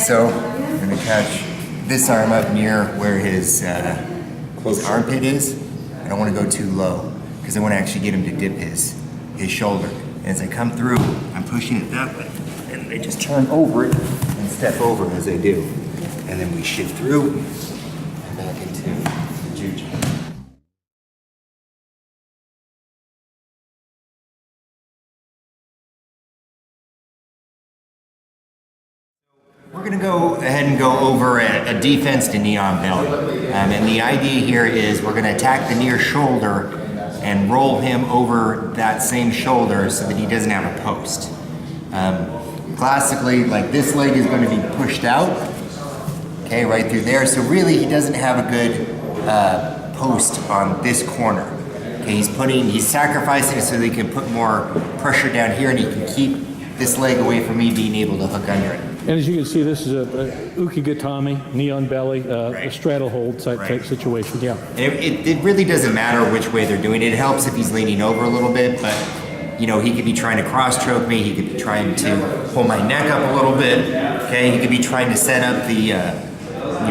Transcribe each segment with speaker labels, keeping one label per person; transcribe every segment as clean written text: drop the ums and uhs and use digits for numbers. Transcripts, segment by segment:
Speaker 1: So I'm gonna catch this arm up near where his armpit is. I don't want to go too low because I want to actually get him to dip his shoulder. And as I come through, I'm pushing it that way. And they just turn over it and step over as I do. And then we shift through and back into the Jiu-Jitsu. We're going to go ahead and go over a defense to knee on belly. And the idea here is we're going to attack the near shoulder and roll him over that same shoulder so that he doesn't have a post. Classically, like this leg is going to be pushed out, okay, right through there. So really he doesn't have a good post on this corner. Okay, he's sacrificing it so that he can put more pressure down here and he can keep this leg away from me being able to hook under it.
Speaker 2: And as you can see, this is a Uki Gatame, knee on belly, a straddle hold type situation, yeah.
Speaker 1: It really doesn't matter which way they're doing it. It helps if he's leaning over a little bit, but you know, he could be trying to cross choke me, he could be trying to pull my neck up a little bit, okay? He could be trying to set up the,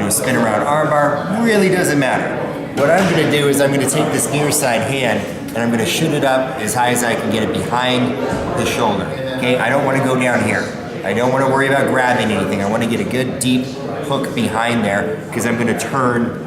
Speaker 1: spin around armbar. It really doesn't matter. What I'm gonna do is I'm gonna take this near side hand and I'm gonna shoot it up as high as I can get it behind the shoulder, okay? I don't wanna go down here. I don't want to worry about grabbing anything. I want to get a good deep hook behind there because I'm going to turn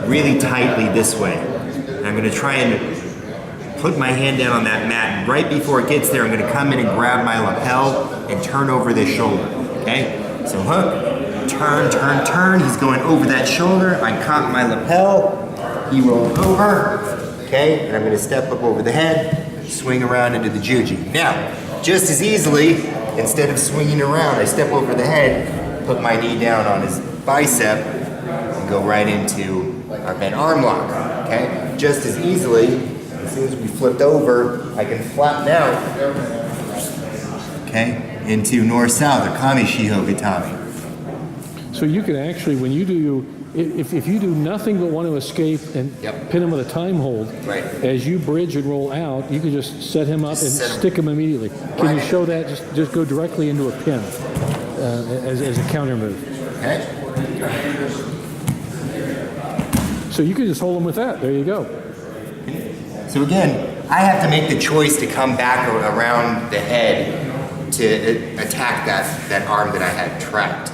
Speaker 1: really tightly this way. And I'm going to try and put my hand down on that mat. And right before it gets there, I'm going to come in and grab my lapel and turn over this shoulder. Okay? So hook, turn, turn, turn. He's going over that shoulder. I caught my lapel. He rolled over. Okay? And I'm going to step up over the head, swing around into the Juji. Now, just as easily, instead of swinging around, I step over the head, put my knee down on his bicep, and go right into our bent arm lock, okay? Just as easily, as soon as we flipped over, I can flatten out, okay, into north-south, or Kami Shiho Gatame.
Speaker 2: So you can actually, when you do if you do nothing but want to escape and pin him with a time hold, as you bridge and roll out, you can just set him up and stick him immediately. Can you show that? Just go directly into a pin as a counter move. Okay. So you can just hold him with that. There you go.
Speaker 1: So again, I have to make the choice to come back around the head to attack that arm that I had trapped.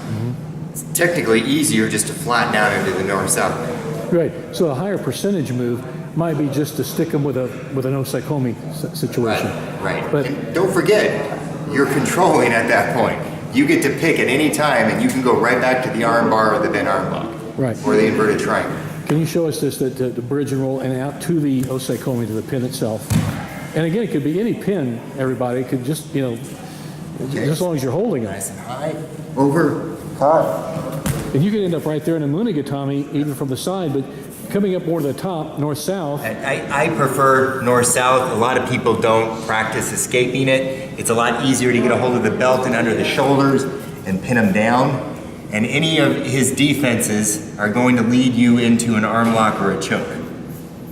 Speaker 1: It's technically easier just to flatten out into the north-south.
Speaker 2: Right. So a higher percentage move might be just to stick them with an osaikomi situation.
Speaker 1: Right. But and don't forget, you're controlling at that point. You get to pick at any time, and you can go right back to the arm bar or the bent arm lock, or the inverted triangle.
Speaker 2: Can you show us this, the bridge and roll and out to the osaikomi, to the pin itself? And again, it could be any pin. Everybody it could just just as long as you're holding it.
Speaker 1: Nice and high, over.
Speaker 2: And you can end up right there in a Munigatami, even from the side, but coming up more to the top, north-south.
Speaker 1: I prefer north-south. A lot of people don't practice escaping it. It's a lot easier to get a hold of the belt and under the shoulders and pin them down. And any of his defenses are going to lead you into an arm lock or a choke.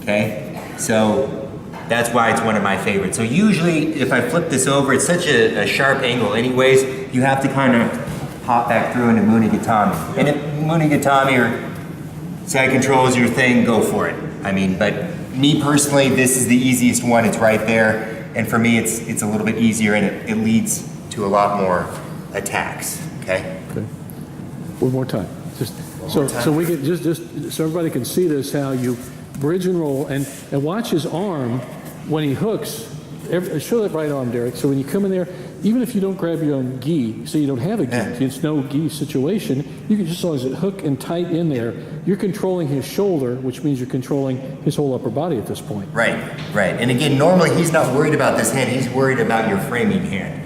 Speaker 1: Okay? So that's why it's one of my favorites. So usually, if I flip this over, it's such a sharp angle anyways, you have to kind of hop back through into Munigatami. And if Munigatami or side control is your thing, go for it. I mean, but me personally, this is the easiest one. It's right there. And for me, it's a little bit easier and it leads to a lot more attacks, okay?
Speaker 2: Okay. One more time. So we can just so everybody can see this, how you bridge and roll and watch his arm when he hooks. Show that right arm, Derek. So when you come in there, even if you don't grab your own gi, so you don't have a gi, it's no gi situation, you can just, as long as it hook and tight in there, you're controlling his shoulder, which means you're controlling his whole upper body at this point.
Speaker 1: Right. And again, normally he's not worried about this hand, he's worried about your framing hand.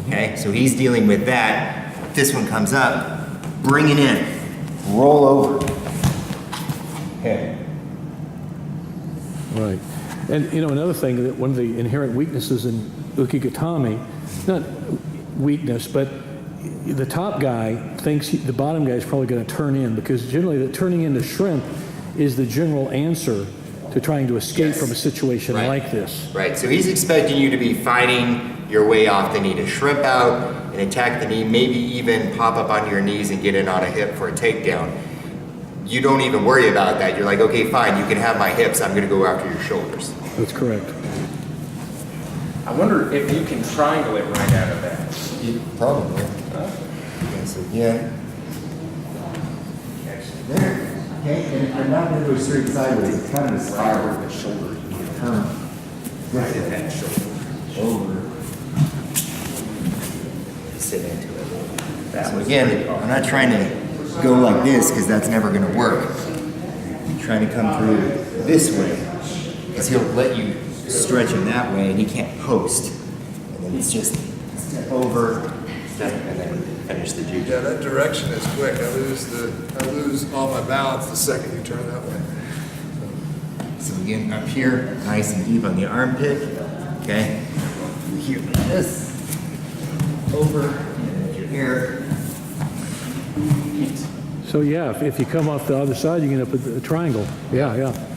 Speaker 1: Okay, so he's dealing with that. This one comes up, bring it in, roll over. Okay.
Speaker 2: Right. And another thing, that one of the inherent weaknesses in Uki Gatame, not weakness, but the top guy thinks the bottom guy is probably going to turn in, because generally the turning into shrimp is the general answer to trying to escape from a situation like this.
Speaker 1: Right, so he's expecting you to be fighting you're way off the knee. To shrimp out and attack the knee, maybe even pop up onto your knees and get in on a hip for a takedown. You don't even worry about that. You're like, okay, fine, you can have my hips. I'm going to go after your shoulders.
Speaker 2: That's correct.
Speaker 3: I wonder if you can triangle it right out of that.
Speaker 1: Probably. Yes, again. Catch it there. Okay, and if you're not going to go straight sideways, it's kind of a spiral.
Speaker 3: The shoulder.
Speaker 1: You can turn
Speaker 3: Right at that shoulder.
Speaker 1: over. Sit into it.
Speaker 3: That
Speaker 1: So
Speaker 3: was
Speaker 1: again,
Speaker 3: pretty
Speaker 1: I'm not trying to go like this because that's never going to work. I'm trying to come through this way because he'll let you stretch him that way and he can't post. And then it's just step over, step, and then finish the jiu.
Speaker 4: Yeah, that direction is quick. I lose all my balance the second you turn that way.
Speaker 1: So again, up here, nice and deep on the armpit. Okay. Here, like this. Over, and your hair.
Speaker 2: So yeah, if you come off the other side, you can end up with a triangle. Yeah, yeah.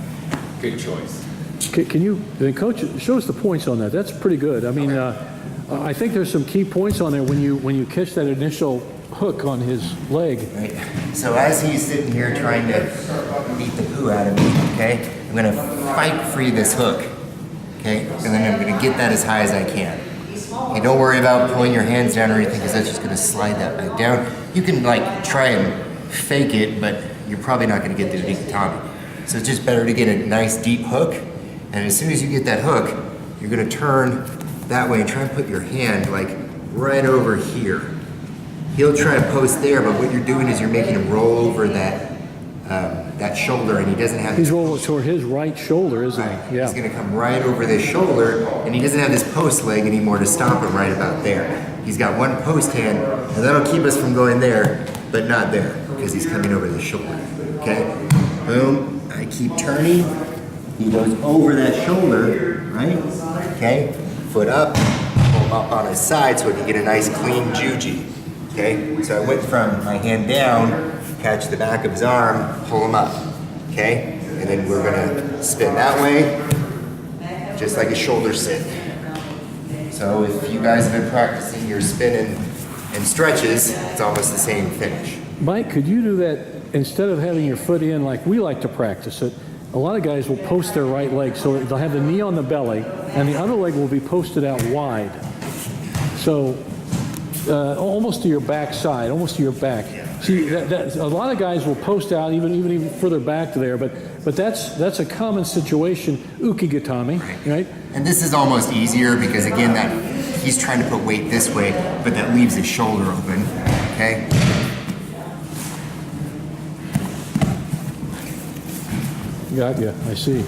Speaker 3: Good choice.
Speaker 2: Can you, then coach, show us the points on that. That's pretty good. I mean, I think there's some key points on there when you catch that initial hook on his leg.
Speaker 1: Right. So as he's sitting here trying to beat the poo out of me, okay, I'm gonna fight free this hook, okay, and then I'm gonna get that as high as I can. Okay, don't worry about pulling your hands down or anything because that's just gonna slide that back down. You can like try and fake it, but you're probably not gonna get the Uki Gatame. So it's just better to get a nice deep hook, and as soon as you get that hook, you're gonna turn that way and try and put your hand like right over here. He'll try to post there, but what you're doing is you're making him roll over that that shoulder, and he doesn't have.
Speaker 2: He's rolling toward his right shoulder, isn't
Speaker 1: Right.
Speaker 2: he? Yeah.
Speaker 1: He's going to come right over this shoulder, and he doesn't have this post leg anymore to stop him right about there. He's got one post hand, and that'll keep us from going there, but not there, because he's coming over the shoulder. Okay? Boom. I keep turning. He goes over that shoulder, right? Okay? Foot up, pull him up on his side so he can get a nice clean juji. Okay? So I went from my hand down, catch the back of his arm, pull him up. Okay? And then we're gonna spin that way, just like a shoulder sit. So if you guys have been practicing your spin and stretches, it's almost the same finish.
Speaker 2: Mike, could you do that instead of having your foot in like we like to practice it? A lot of guys will post their right leg, so they'll have the knee on the belly, and the other leg will be posted out wide. So almost to your back side, almost to your back. See, a lot of guys will post out even further back to there, but that's a common situation. Uki Gatame, right?
Speaker 1: And this is almost easier because again, that he's trying to put weight this way, but that leaves his shoulder open. Okay.
Speaker 2: Got you. I see.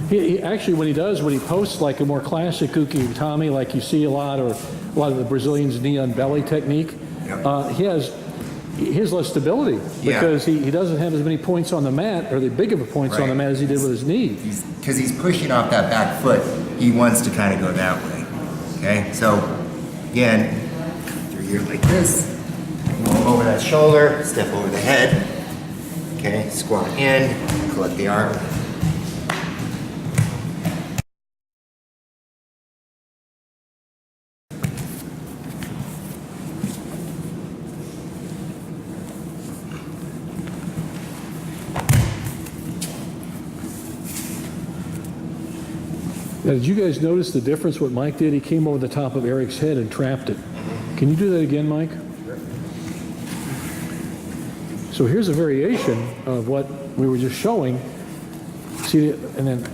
Speaker 2: He actually, when he posts like a more classic Uki Gatame, like you see a lot, or a lot of the Brazilians knee on belly technique,
Speaker 1: Yep.
Speaker 2: he has less stability because he doesn't have as many points on the mat, or the big of a points on the mat as he did with his knee.
Speaker 1: Because he's pushing off that back foot, he wants to kind of go that way. Okay, so again, through here like this, over that shoulder, step over the head. Okay, squat in, collect the arm.
Speaker 2: Now, did you guys notice the difference what Mike did? He came over the top of Eric's head and trapped it. Can you do that again, Mike? So here's a variation of what we were just showing. See, and then,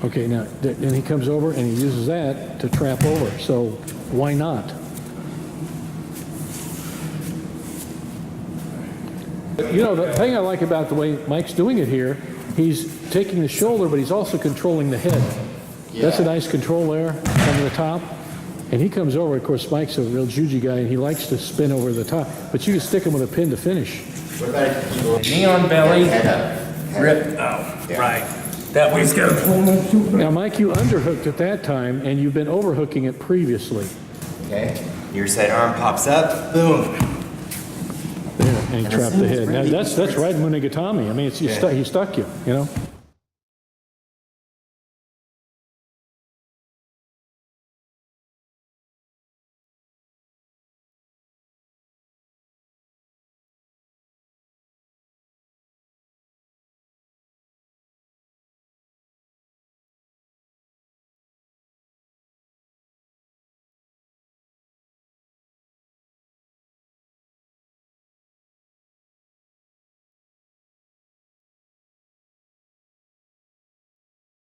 Speaker 2: okay, now, then he comes over and he uses that to trap over. So why not? You know, the thing I like about the way Mike's doing it here, he's taking the shoulder, but he's also controlling the head. That's a nice control there from the top. And he comes over, of course, Mike's a real juji guy, and he likes to spin over the top. But you can stick him with a pin to finish.
Speaker 3: Knee on belly,
Speaker 1: Head up.
Speaker 3: rip out. Right. That way's got to pull him.
Speaker 2: Now, Mike, you underhooked at that time, and you've been overhooking it previously.
Speaker 1: Okay, your side arm pops up, boom.
Speaker 2: Yeah, and he trapped the head. Now, that's right Uki Gatame. I mean, he stuck you, you know?